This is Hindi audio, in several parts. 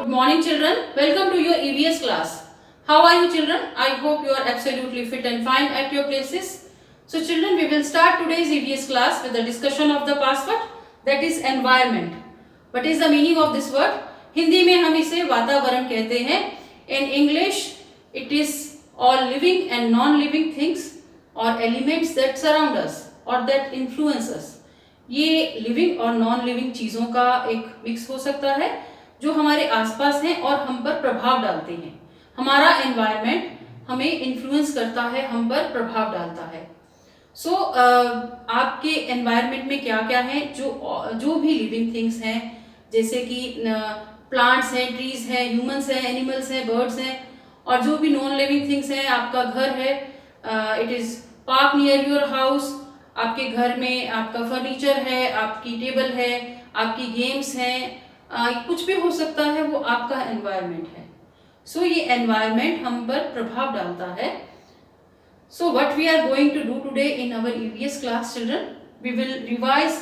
Good morning children, welcome to your EVS class. How are you children? I hope you are absolutely fit and fine at your places. So children, we will start today's EVS class with the discussion of the password, that is environment. What is the meaning of this word? Hindi में हम इसे वातावरण कहते हैं. In English, it is all living and non-living things or elements that surround us or that influence us. ये लिविंग और नॉन लिविंग चीज़ों का एक मिक्स हो सकता है जो हमारे आसपास हैं और हम पर प्रभाव डालते हैं. हमारा एनवायरनमेंट हमें इन्फ्लुएंस करता है, हम पर प्रभाव डालता है. सो आपके एनवायरनमेंट में क्या क्या है, जो भी लिविंग थिंग्स हैं, जैसे कि प्लांट्स हैं, ट्रीज हैं, ह्यूमंस हैं, एनिमल्स हैं, बर्ड्स हैं, और जो भी नॉन लिविंग थिंग्स हैं, आपका घर है, it is park near your house, आपके घर में आपका फर्नीचर है, आपकी टेबल है, आपकी गेम्स हैं, कुछ भी हो सकता है, वो आपका एनवायरनमेंट है. सो ये एनवायरनमेंट हम पर प्रभाव डालता है. So what we are going to do today in our EVS class children, we will revise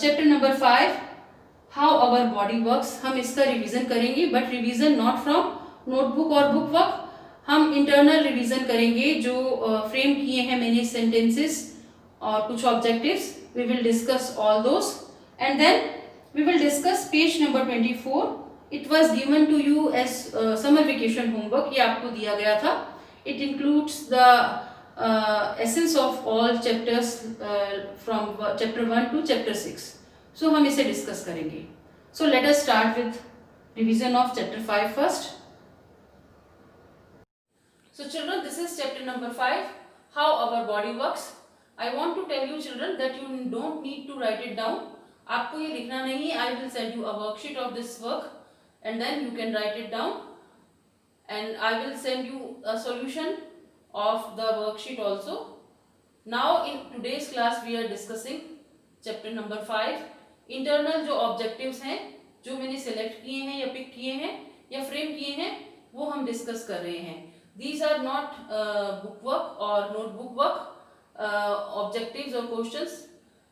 chapter number 5 how our body works. हम इसका रिवीजन करेंगे, but revision not from notebook और बुक वर्क. हम इंटरनल रिवीजन करेंगे जो फ्रेम किए हैं मैंने सेंटेंसेस और कुछ objectives. We will discuss all those and then we will discuss page number 24. It was given to you as summer vacation homework. ये आपको दिया गया था. It includes the essence of all chapters from chapter 1 to chapter 6. So हम इसे discuss करेंगे. So let us start with revision of chapter 5 first. So children, this is chapter number 5, how our body works. I want to tell you children that you don't need to write it down. आपको ये लिखना नहीं. I will send you a worksheet of this work and then you can write it down, and I will send you a solution of the worksheet also. Now in today's class we are discussing chapter number 5. Internal जो ऑब्जेक्टिव्स हैं, जो मैंने सेलेक्ट किए हैं या पिक किए हैं या फ्रेम किए हैं, वो हम डिस्कस कर रहे हैं. These are not book work or notebook work, objectives और क्वेश्चंस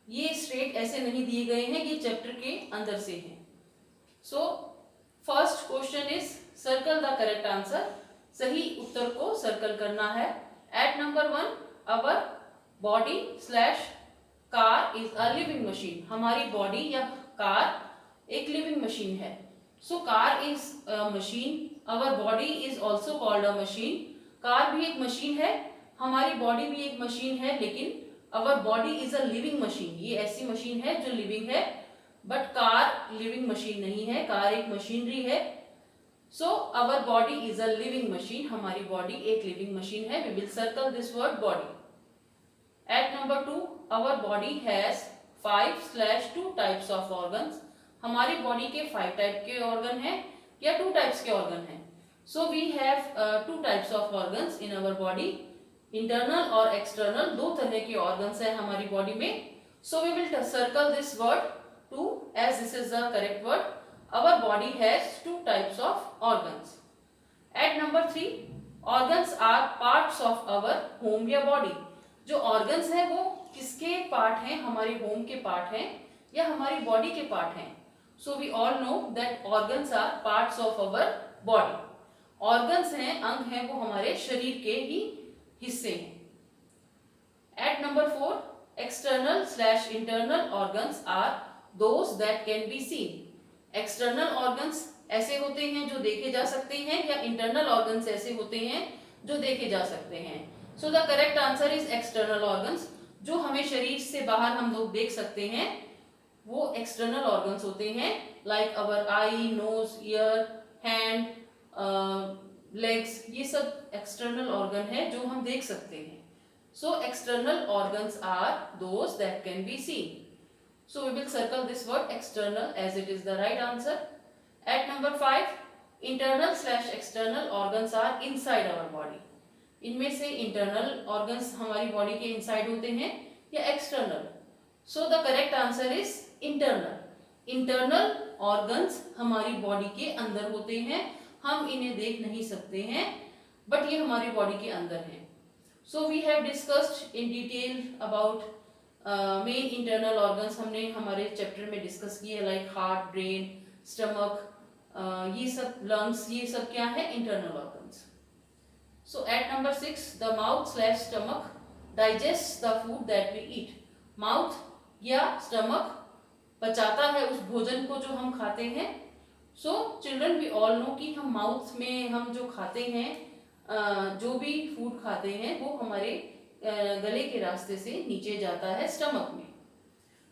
ये स्ट्रेट ऐसे नहीं दिए गए हैं, ये चैप्टर के अंदर से हैं. So first question is circle the correct answer. सही उत्तर को सर्कल करना है. At number 1, our body slash car is a living machine. हमारी बॉडी या कार एक लिविंग मशीन है. So car is a machine, our body is also called a machine. Car भी एक मशीन है, हमारी बॉडी भी एक मशीन है, लेकिन अवर body is a living machine. ये ऐसी मशीन है जो लिविंग है, बट कार लिविंग मशीन नहीं है, कार एक मशीनरी है. So our body is a living machine. हमारी बॉडी एक लिविंग मशीन है. We will circle this word body. At number 2, our body has 5/2 types of organs. हमारी बॉडी के 5 टाइप के ऑर्गन हैं या 2 टाइप्स के ऑर्गन हैं. So we have 2 types of organs in our body. Internal और एक्सटर्नल, 2 तरह के ऑर्गन्स हैं हमारी बॉडी में. So we will circle this word 2 as this is the correct word. Our body has 2 types of organs. At number 3, organs are parts of our home या body. जो organs हैं वो किसके पार्ट हैं, हमारे होम के पार्ट हैं या हमारी बॉडी के पार्ट हैं. So we all know that organs are parts of our body. Organs हैं, अंग हैं, वो हमारे शरीर के ही हिस्से हैं. At number 4, external / internal organs are those that can be seen. External organs ऐसे होते हैं जो देखे जा सकते हैं, या internal organs ऐसे होते हैं जो देखे जा सकते हैं. So the correct answer is external organs. जो हमें शरीर से बाहर हम लोग देख सकते हैं वो external organs होते हैं, like our eye, nose, ear, hand, legs. ये सब external organ है जो हम देख सकते हैं. So external organs are those that can be seen. So we will circle this word external as it is the right answer. At number 5, internal / external organs are inside our body. इनमें से internal organs हमारी body के inside होते हैं या external. So the correct answer is internal. Internal organs हमारी body के अंदर होते हैं, हम इन्हें देख नहीं सकते हैं, बट ये हमारी बॉडी के अंदर हैं. So we have discussed in detail about main internal organs. हमने हमारे चैप्टर में डिस्कस किए, लाइक हार्ट, ब्रेन, स्टमक, ये सब लंग्स, ये सब क्या है, internal organs. So at number 6, the mouth slash stomach digest the food that we eat. Mouth या स्टमक पचाता है उस भोजन को जो हम खाते हैं. So children, we all know कि हम माउथ में हम जो खाते हैं, जो भी फूड खाते हैं वो हमारे गले के रास्ते से नीचे जाता है स्टमक में.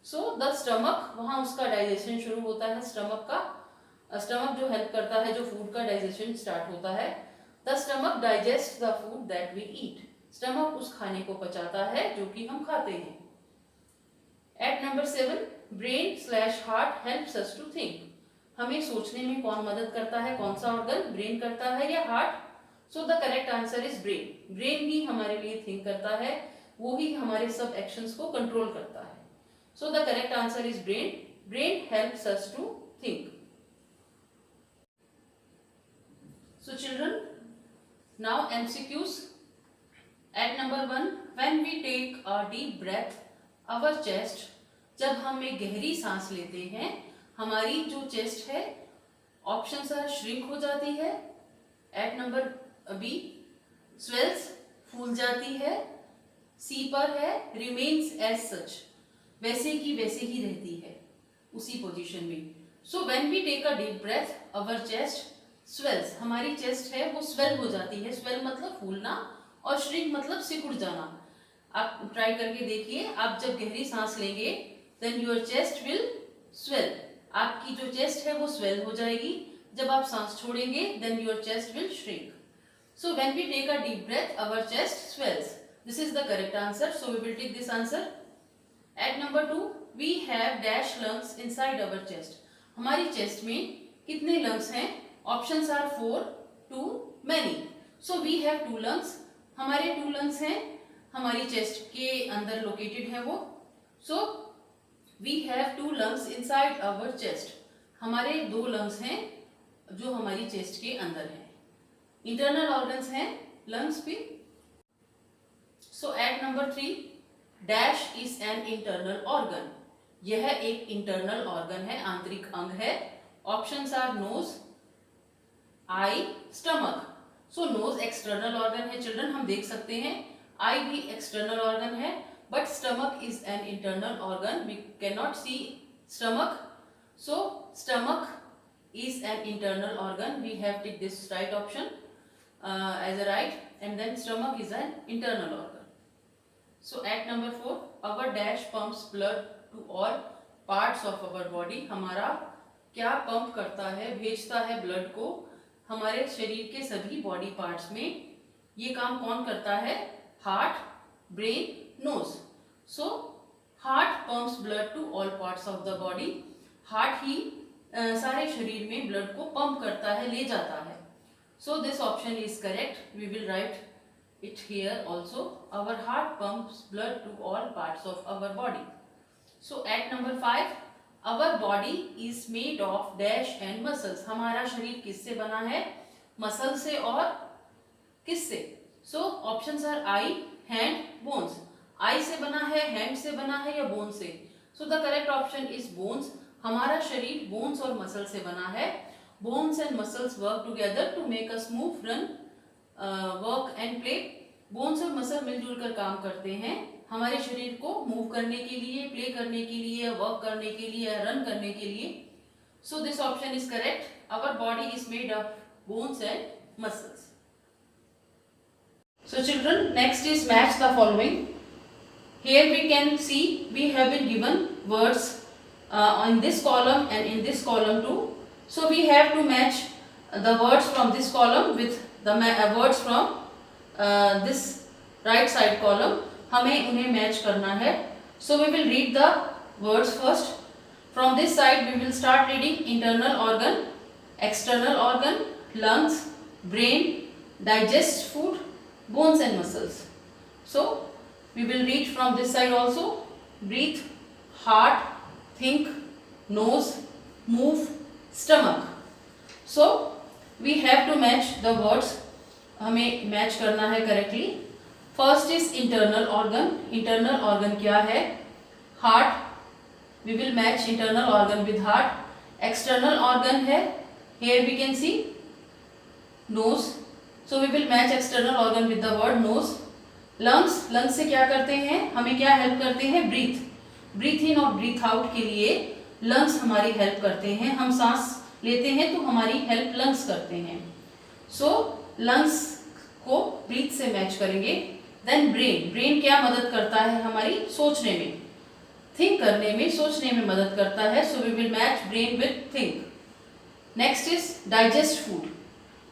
सो द स्टमक, वहाँ उसका डाइजेशन शुरू होता है. स्टमक का, स्टमक जो हेल्प करता है, जो फूड का डाइजेशन स्टार्ट होता है. The stomach digest the food that we eat. Stomach उस खाने को पचाता है जो कि हम खाते हैं. At number 7, brain slash heart helps us to think. हमें सोचने में कौन मदद करता है, कौन सा ऑर्गन, ब्रेन करता है या heart? So the correct answer is brain. Brain ही हमारे लिए थिंक करता है, वो ही हमारे सब एक्शंस को कंट्रोल करता है. So the correct answer is brain. Brain helps us to think. So children, now MCQs. At number 1, when we take a deep breath our chest, जब हम एक गहरी सांस लेते हैं, हमारी जो चेस्ट है, ऑप्शन सर श्रिंक हो जाती है. एट नंबर B, स्वेल्स, फूल जाती है. सी पर है रिमेन्स एज सच, वैसे की वैसे ही रहती है उसी पोजीशन में. So when we take a deep breath our chest swells, हमारी चेस्ट है वो स्वेल हो जाती है. स्वेल मतलब फूलना और श्रिंक मतलब सिकुड़ जाना. आप ट्राई करके देखिए, आप जब गहरी सांस लेंगे then your chest will swell. आपकी जो चेस्ट है वो स्वेल हो जाएगी. जब आप सांस छोड़ेंगे then your chest will shrink. So when we take a deep breath our chest swells. This is the correct answer. So we will take this answer. At number 2, we have dash lungs inside our chest. हमारी चेस्ट में कितने लंग्स हैं? Options are 4, 2, many. So we have 2 lungs. हमारे 2 लंग्स हैं, हमारी चेस्ट के अंदर लोकेटेड है वो. So we have 2 lungs inside our chest. हमारे 2 लंग्स हैं जो हमारी चेस्ट के अंदर हैं. इंटरनल ऑर्गन्स हैं लंग्स भी. So at number 3, dash is an internal organ. यह एक इंटरनल ऑर्गन है, आंतरिक अंग है. Options are nose, eye, stomach. So nose external organ है चिल्ड्रन, हम देख सकते हैं. आई भी एक्सटर्नल ऑर्गन है, but stomach is an internal organ. We cannot see stomach. So stomach is an internal organ. We have take this right option as a right, and then stomach is an internal organ. So at number 4, our dash pumps blood to all parts of our body. हमारा क्या पंप करता है, भेजता है ब्लड को हमारे शरीर के सभी बॉडी पार्ट्स में. ये काम कौन करता है? Heart, brain, nose. So heart pumps blood to all parts of the body. Heart ही सारे शरीर में ब्लड को पंप करता है, ले जाता है. So this option is correct. We will write it here also. Our heart pumps blood to all parts of our body. So at number 5, our body is made of dash and muscles. हमारा शरीर किससे बना है? मसल से और किससे? So options are eye, hand, bones. Eye से बना है, हैंड से बना है या बोन से? So the correct option is bones. हमारा शरीर बोन्स और मसल से बना है. Bones and muscles work together to make us move, run, work and play. Bones और मसल मिलजुल कर काम करते हैं हमारे शरीर को मूव करने के लिए, प्ले करने के लिए, वर्क करने के लिए, रन करने के लिए. So this option is correct. Our body is made of bones and muscles. So children, next is match the following. Here we can see we have been given words in this column and in this column too. So we have to match the words from this column with the words from this right side column. हमें उन्हें match करना है. So we will read the words first. From this side we will start reading internal organ, external organ, lungs, brain, digest food, bones and muscles. So we will read from this side also. Breathe, heart, think, nose, move, stomach. So we have to match the words. हमें मैच करना है correctly. First is internal organ. Internal organ क्या है? Heart. We will match internal organ with heart. External organ है here we can see nose, so we will match external organ with the word nose. lungs, lungs से क्या करते हैं, हमें क्या हेल्प करते हैं, ब्रीथ इन और ब्रीथ आउट के लिए लंग्स हमारी हेल्प करते हैं. हम सांस लेते हैं तो हमारी हेल्प लंग्स करते हैं. सो लंग्स को ब्रीथ से मैच करेंगे. देन ब्रेन, ब्रेन क्या मदद करता है हमारी सोचने में, थिंक करने में, सोचने में मदद करता है. So we will match brain with think. Next is digest food.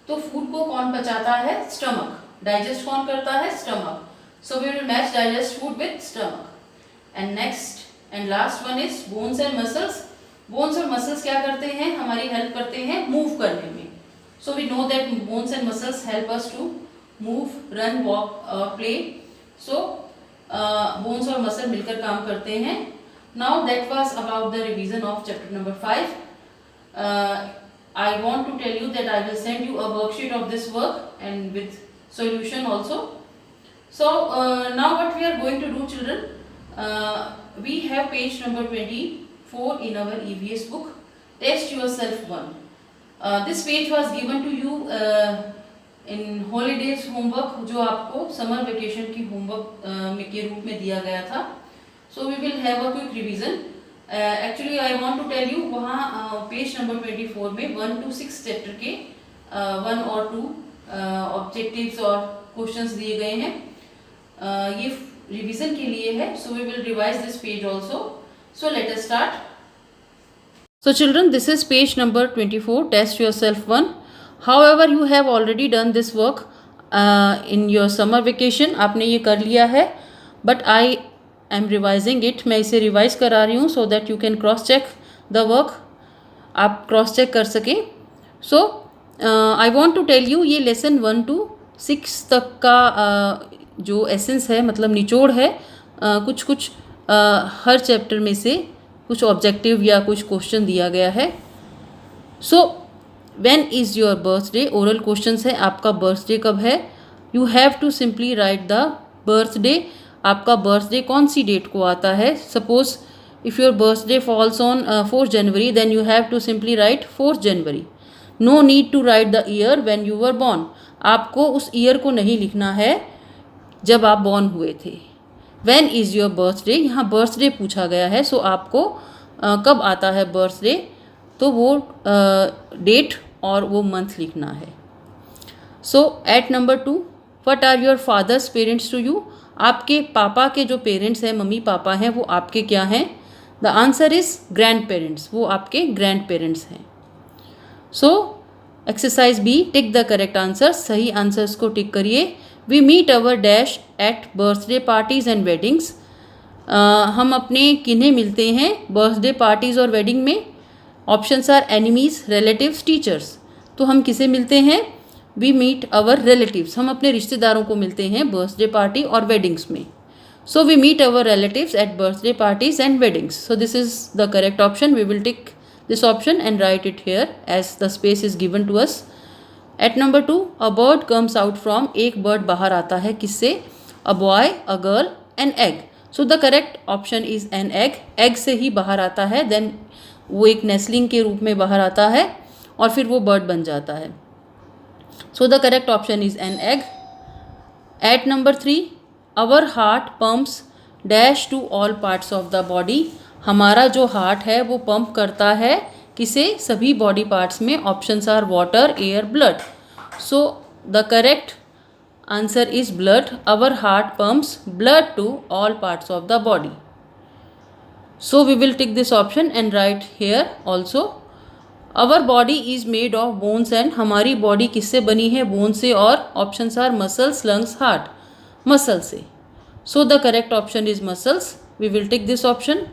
तो फूड को कौन पचाता है, स्टमक. डाइजेस्ट कौन करता है, stomach. So we will match digest food with stomach. And next and last one is bones and muscles. Bones और मसल्स क्या करते हैं, हमारी हेल्प करते हैं मूव करने में. So we know that bones and muscles help us to move, run, walk और प्ले. सो बोन्स और मसल मिलकर काम करते हैं. Now that was about the revision of chapter number 5. I want to tell you that I will send you a worksheet of this work and with solution also. So now what we are going to do, children, we have page number 24 in our EVS book, Test Yourself 1. This page was given to you in holidays homework, जो आपको summer vacation की homework के रूप में दिया गया था. So we will have a quick revision. Actually I want to tell you, वहाँ पेज नंबर 24 में 1 to 6 चैप्टर के 1 और 2 ऑब्जेक्टिव्स और क्वेश्चंस दिए गए हैं. ये रिवीजन के लिए है. So we will revise this page also. So let us start. So children, this is page number 24, test yourself 1. However you have already done this work in your summer vacation. आपने ये कर लिया है, but I am revising it. मैं इसे रिवाइज करा रही हूँ so that you can cross check the work, आप क्रॉस चेक कर सकें. So I want to tell you, ये लेसन 1 to 6 तक का जो एसेंस है, मतलब निचोड़ है, कुछ कुछ हर चैप्टर में से कुछ ऑब्जेक्टिव या कुछ क्वेश्चन दिया गया है. So when is your birthday, oral question है, आपका बर्थडे कब है. You have to simply write the birthday. आपका बर्थडे कौन सी डेट को आता है. Suppose if your birthday falls on 4 January, then you have to simply write 4 January. No need to write the year when you were born. आपको उस ईयर को नहीं लिखना है जब आप बॉर्न हुए थे. व्हेन इज़ योर बर्थडे, यहाँ बर्थडे पूछा गया है. सो आपको कब आता है बर्थडे, तो वो डेट और वो मंथ लिखना है. So at number 2, what are your father's parents to you. आपके पापा के जो पेरेंट्स हैं, मम्मी पापा हैं, वो आपके क्या हैं. The answer is grandparents. वो आपके ग्रैंड पेरेंट्स हैं. So exercise B, tick the correct answer. सही आंसर्स को टिक करिए. We meet our dash at birthday parties and weddings. हम अपने किन्हें मिलते हैं बर्थडे पार्टीज़ और वेडिंग में. Options are enemies, relatives, teachers. तो हम किसे मिलते हैं, वी मीट अवर रिलेटिव्स. हम अपने रिश्तेदारों को मिलते हैं बर्थडे पार्टी और वेडिंग्स में. So we meet our relatives at birthday parties and weddings. So this is the correct option. We will tick this option and write it here as the space is given to us. At number 2, a bird comes out from. एक बर्ड बाहर आता है किससे, a boy, a girl, an egg. So the correct option is an egg. Egg से ही बाहर आता है, देन वो एक नेस्लिंग के रूप में बाहर आता है और फिर वो बर्ड बन जाता है. So the correct option is an egg. At number 3, our heart pumps dash to all parts of the body. हमारा जो हार्ट है वो पंप करता है किसे, सभी बॉडी पार्ट्स में. Options are water, air, blood. So the correct answer is blood. Our heart pumps blood to all parts of the body. So we will tick this option and write here also. Our body is made of bones and. हमारी बॉडी किससे बनी है, बोन से. और options are muscles, lungs, heart. Muscle से. So the correct option is muscles. We will take this option.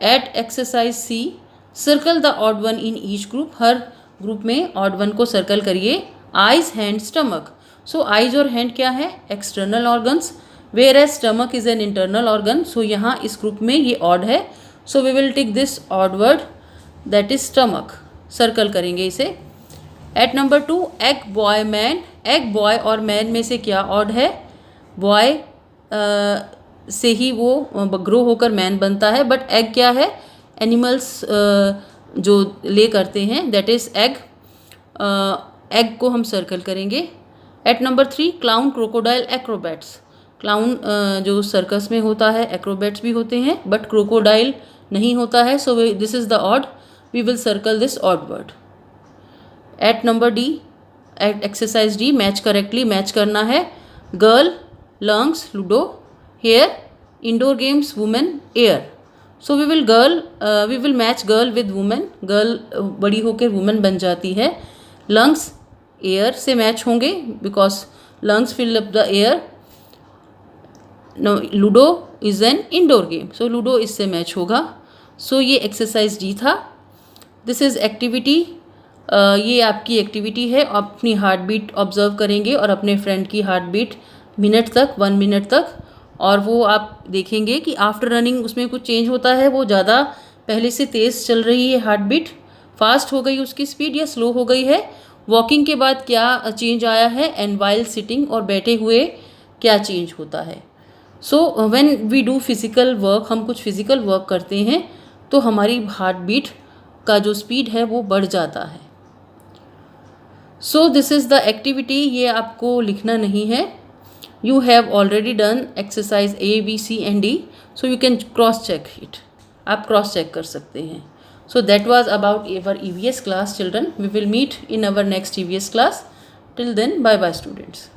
At exercise C, circle the odd one in each group. हर ग्रुप में ऑड वन को सर्कल करिए. Eyes, hand, stomach. So eyes और हैंड क्या है, external organs, whereas stomach is an internal organ. So यहाँ इस ग्रुप में ये ऑड है. So we will take this odd word, that is stomach. Circle करेंगे इसे. At number 2, egg, boy, man. Egg, boy और मैन में से क्या ऑड है, बॉय से ही वो ग्रो होकर मैन बनता है. बट एग क्या है, एनिमल्स जो ले करते हैं, दैट इज एग. एग को हम सर्कल करेंगे। At number 3 clown crocodile acrobats. Clown जो सर्कस में होता है, एक्रोबैट्स भी होते हैं, बट क्रोकोडाइल नहीं होता है, so this is the odd, we will circle this odd word. At number D, at exercise D, match correctly, match करना है। Girl, lungs, ludo, hair, indoor games, women, air. So we will match girl with women. Girl बड़ी होकर वुमेन बन जाती है। लंग्स एयर से मैच होंगे because lungs fill up the air. Ludo is an indoor game, so ludo इससे मैच होगा। सो ये एक्सरसाइज डी था। दिस इज़ एक्टिविटी, ये आपकी एक्टिविटी है। अपनी हार्ट बीट ऑब्जर्व करेंगे और अपने फ्रेंड की हार्ट बीट मिनट तक, 1 मिनट तक, और वो आप देखेंगे कि आफ्टर रनिंग उसमें कुछ चेंज होता है। वो ज़्यादा पहले से तेज़ चल रही है हार्ट बीट, फास्ट हो गई उसकी स्पीड या स्लो हो गई है। वॉकिंग के बाद क्या चेंज आया है, एंड वाइल सिटिंग, और बैठे हुए क्या चेंज होता है। So when we do physical work, हम कुछ फिज़िकल वर्क करते हैं तो हमारी हार्ट बीट का जो स्पीड है वो बढ़ जाता है। So this is the activity, ये आपको लिखना नहीं है। You have already done exercise A, B, C and D, so you can cross check it. आप cross check कर सकते हैं। So that was about our EVS class, children. We will meet in our next EVS class. Till then, bye bye students.